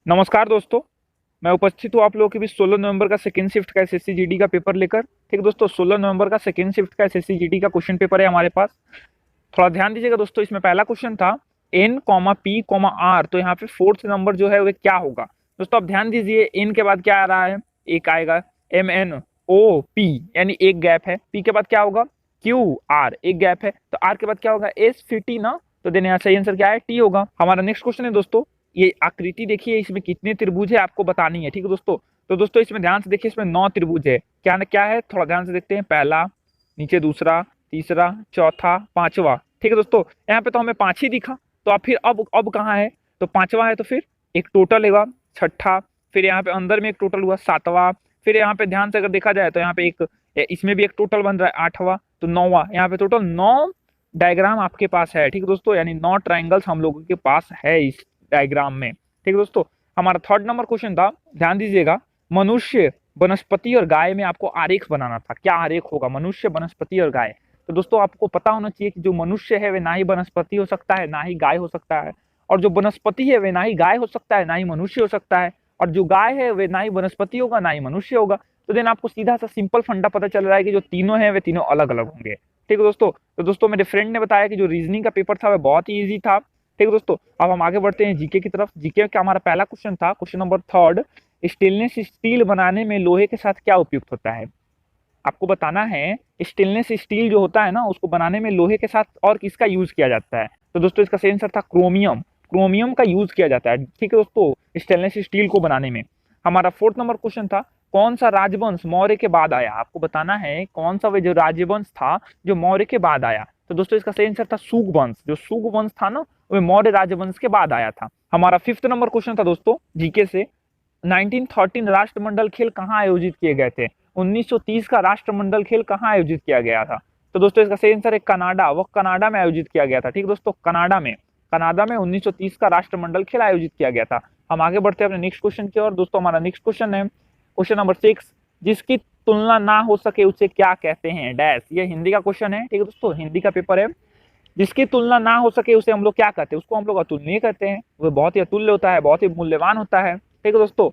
नमस्कार दोस्तों। मैं उपस्थित हूँ आप लोगों के बीच 16 नवंबर का सेकेंड शिफ्ट का एसएससी जीडी का पेपर लेकर। ठीक है दोस्तों, 16 नवंबर का सेकेंड शिफ्ट का एसएससी जीडी का क्वेश्चन पेपर है हमारे पास। थोड़ा ध्यान दीजिएगा दोस्तों। इसमें पहला क्वेश्चन था N comma P comma R, तो यहाँ पे फोर्थ नंबर जो है वो क्या होगा। दोस्तों आप ध्यान दीजिए, एन के बाद क्या आ रहा है, एक आएगा एम एन ओ पी, यानी एक गैप है। पी के बाद क्या होगा, क्यू आर, एक गैप है। तो आर के बाद क्या होगा, एस फिर टी ना, तो देने यहाँ सही आंसर क्या है, टी होगा। हमारा नेक्स्ट क्वेश्चन है दोस्तों, ये आकृति देखिए, इसमें कितने त्रिभुज है आपको बतानी है। ठीक है दोस्तों, तो दोस्तों इसमें ध्यान से देखिए, इसमें 9 त्रिभुज है। क्या ना क्या है, थोड़ा ध्यान से देखते हैं। पहला, नीचे दूसरा, तीसरा, चौथा, पांचवा। ठीक है दोस्तों, यहाँ पे तो हमें 5 ही दिखा, तो आप फिर अब कहाँ है, तो पांचवा है, तो फिर एक टोटल होगा छठा, फिर यहाँ पे अंदर में एक टोटल हुआ सातवां, फिर यहाँ पे ध्यान से अगर देखा जाए तो यहाँ पे एक, इसमें भी एक टोटल बन रहा है आठवां, तो 9वां। यहाँ पे टोटल 9 डायग्राम आपके पास है। ठीक है दोस्तों, यानी 9 ट्राइंगल्स हम लोगों के पास है इस डायग्राम में। ठीक है दोस्तों, हमारा थर्ड नंबर क्वेश्चन था, ध्यान दीजिएगा, मनुष्य, वनस्पति और गाय में आपको आरेख बनाना था। क्या आरेख होगा, मनुष्य, वनस्पति और गाय। तो दोस्तों आपको पता होना चाहिए कि जो मनुष्य है वह ना ही वनस्पति हो सकता है, ना ही गाय हो सकता है, और जो वनस्पति है वह ना ही गाय हो सकता है, ना ही मनुष्य हो सकता है, और जो गाय है वह ना ही वनस्पति होगा, ना ही मनुष्य होगा। तो देन आपको सीधा सा सिंपल फंडा पता चल रहा है कि जो तीनों हैं वे तीनों अलग अलग होंगे। ठीक है दोस्तों, तो दोस्तों मेरे फ्रेंड ने बताया कि जो रीजनिंग का पेपर था वह बहुत ही ईजी था। ठीक है दोस्तों, अब हम आगे बढ़ते हैं जीके की तरफ। जीके का हमारा पहला क्वेश्चन था, question number third, stainless steel बनाने में लोहे के साथ क्या उपयुक्त होता है। आपको बताना है स्टेनलेस स्टील जो होता है ना, उसको बनाने में लोहे के साथ और किसका यूज किया जाता है। तो दोस्तों इसका सही आंसर था क्रोमियम। क्रोमियम का यूज किया जाता है। ठीक है दोस्तों, स्टेनलेस स्टील को बनाने में। हमारा फोर्थ नंबर क्वेश्चन था, कौन सा राजवंश मौर्य के बाद आया। आपको बताना है कौन सा वे जो राजवंश था जो मौर्य के बाद आया। तो दोस्तों इसका सही आंसर था सुग वंश। जो सुग वंश था ना, वो मौर्य राजवंश के बाद आया था। हमारा फिफ्थ नंबर क्वेश्चन था दोस्तों जीके से, 1913 राष्ट्रमंडल खेल कहाँ आयोजित किए गए थे। 1930 का राष्ट्रमंडल खेल कहाँ आयोजित किया गया था। तो दोस्तों इसका सही आंसर है कनाडा। वो कनाडा में आयोजित किया गया था। ठीक दोस्तों, कनाडा में 1930 का राष्ट्रमंडल खेल आयोजित किया गया था। हम आगे बढ़ते हैं अपने नेक्स्ट क्वेश्चन की ओर। दोस्तों हमारा नेक्स्ट क्वेश्चन है क्वेश्चन नंबर 6, जिसकी तुलना ना हो सके उसे क्या कहते हैं, डैश। ये हिंदी का क्वेश्चन है। ठीक है दोस्तों, हिंदी का पेपर है। जिसकी तुलना ना हो सके उसे हम लोग क्या कहते हैं, उसको हम लोग अतुलनीय कहते हैं। वो बहुत ही अतुल्य होता है, बहुत ही मूल्यवान होता है। ठीक है दोस्तों,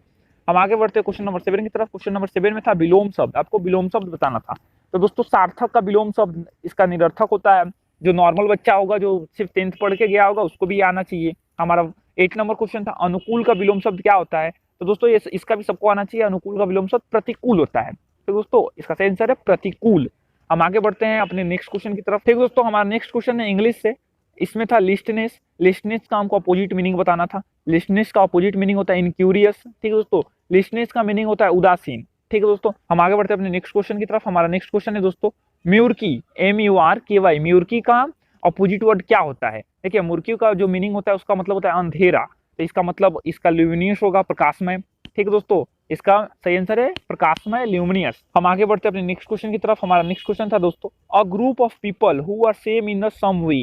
हम आगे बढ़ते हैं क्वेश्चन नंबर 7 की तरफ। क्वेश्चन नंबर 7 में था विलोम शब्द। आपको विलोम शब्द बताना था। तो दोस्तों सार्थक का विलोम शब्द इसका निरर्थक होता है। जो नॉर्मल बच्चा होगा, जो सिर्फ 10th पढ़ के गया होगा, उसको भी आना चाहिए। हमारा 8 नंबर क्वेश्चन था, अनुकूल का विलोम शब्द क्या होता है। तो दोस्तों ये इसका भी सबको आना चाहिए। अनुकूल का विलोम शब्द प्रतिकूल होता है। तो दोस्तों इसका सही आंसर है प्रतिकूल। हम आगे बढ़ते हैं अपने नेक्स्ट क्वेश्चन की तरफ। ठीक दोस्तों, हमारा नेक्स्ट क्वेश्चन है इंग्लिश से। इसमें था लिस्टनेस। लिस्टनेस का हमको अपोजिट मीनिंग बताना था। लिस्टनेस का अपोजिट मीनिंग होता है इनक्यूरियस। ठीक है दोस्तों, लिस्टनेस का मीनिंग होता है उदासीन। ठीक है दोस्तों, हम आगे बढ़ते हैं अपने नेक्स्ट क्वेश्चन की तरफ। हमारा नेक्स्ट क्वेश्चन है दोस्तों, म्यूर्की, MURKY, म्यूर्की का अपोजिट वर्ड क्या होता है। देखिए म्यूर्की का जो मीनिंग होता है उसका मतलब होता है अंधेरा। तो इसका मतलब इसका ल्यूमिनियस होगा, प्रकाशमय। ठीक है दोस्तों, इसका सही आंसर है प्रकाशमय, ल्यूमिनियस। हम आगे बढ़ते हैं अपने नेक्स्ट क्वेश्चन की तरफ। हमारा नेक्स्ट क्वेश्चन था दोस्तों, a group of people who are same in the same way.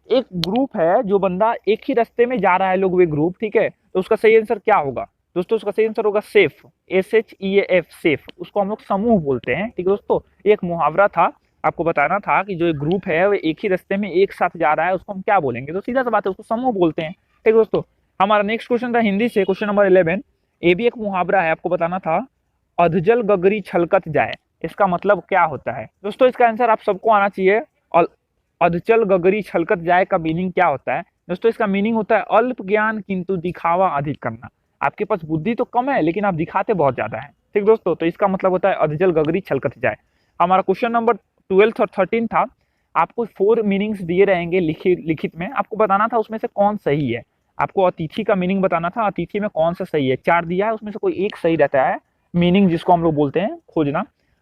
एक ग्रुप है, जो बंदा एक ही रास्ते में जा रहा है, लोग वे ग्रुप। ठीक है, तो उसका सही आंसर क्या होगा दोस्तों, उसका सही आंसर होगा सेफ, SHEAF, सेफ। उसको हम लोग समूह बोलते हैं। ठीक है दोस्तों, एक मुहावरा था, आपको बताना था कि जो एक ग्रुप है वो एक ही रास्ते में एक साथ जा रहा है, उसको हम क्या बोलेंगे। तो सीधा सा बात है, उसको समूह बोलते हैं। ठीक है दोस्तों, हमारा नेक्स्ट क्वेश्चन था हिंदी से, क्वेश्चन नंबर 11। ये भी एक मुहावरा है, आपको बताना था, अधजल गगरी छलकत जाए। इसका मतलब क्या होता है दोस्तों, इसका आंसर आप सबको आना चाहिए। और अधचल गगरी छलकत जाए का मीनिंग क्या होता है दोस्तों, इसका मीनिंग होता है अल्प ज्ञान किंतु दिखावा अधिक करना। आपके पास बुद्धि तो कम है लेकिन आप दिखाते बहुत ज्यादा है। ठीक दोस्तों, तो इसका मतलब होता है अधजल गगरी छलकत जाए। हमारा क्वेश्चन नंबर 12 और 13 था। आपको 4 मीनिंग्स दिए रहेंगे लिखित में, आपको बताना था उसमें से कौन सही है। आपको अतिथि का मीनिंग बताना था, अतिथि में कौन सा सही है। 4 दिया है, उसमें से कोई एक सही रहता है मीनिंग, जिसको हम लोग बोलते हैं खोजना।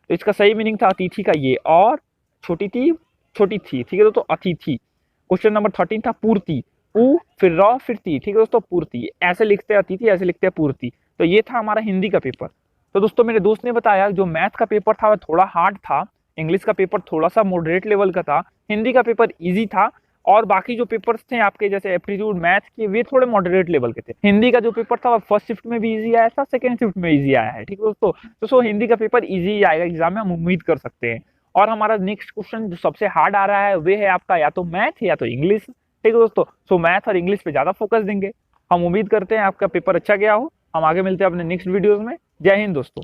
तो इसका सही मीनिंग था अतिथि का ये, और छोटी थी, छोटी थी। ठीक है दोस्तों, अतिथि। क्वेश्चन नंबर 13 था पूर्ति, उ फिर र फिर ती। ठीक है दोस्तों, पूर्ति ऐसे लिखते हैं, अतिथि ऐसे लिखते हैं, पूर्ति। तो ये था हमारा हिंदी का पेपर। तो दोस्तों मेरे दोस्त ने बताया जो मैथ का पेपर था वह थोड़ा हार्ड था, इंग्लिश का पेपर थोड़ा सा मॉडरेट लेवल का था, हिंदी का पेपर इजी था, और बाकी जो पेपर्स थे आपके जैसे एप्टीट्यूड मैथ के, वे थोड़े मॉडरेट लेवल के थे। हिंदी का जो पेपर था वह फर्स्ट शिफ्ट में भी इजी आया था, सेकंड शिफ्ट में इजी आया है। ठीक है दोस्तों, हिंदी का पेपर इजी आएगा एग्जाम में, हम उम्मीद कर सकते हैं। और हमारा नेक्स्ट क्वेश्चन जो सबसे हार्ड आ रहा है वे है आपका या तो मैथ या तो इंग्लिश। ठीक है दोस्तों, मैथ और इंग्लिश पे ज्यादा फोकस देंगे। हम उम्मीद करते हैं आपका पेपर अच्छा गया हो। हम आगे मिलते हैं अपने नेक्स्ट वीडियोज में। जय हिंद दोस्तों।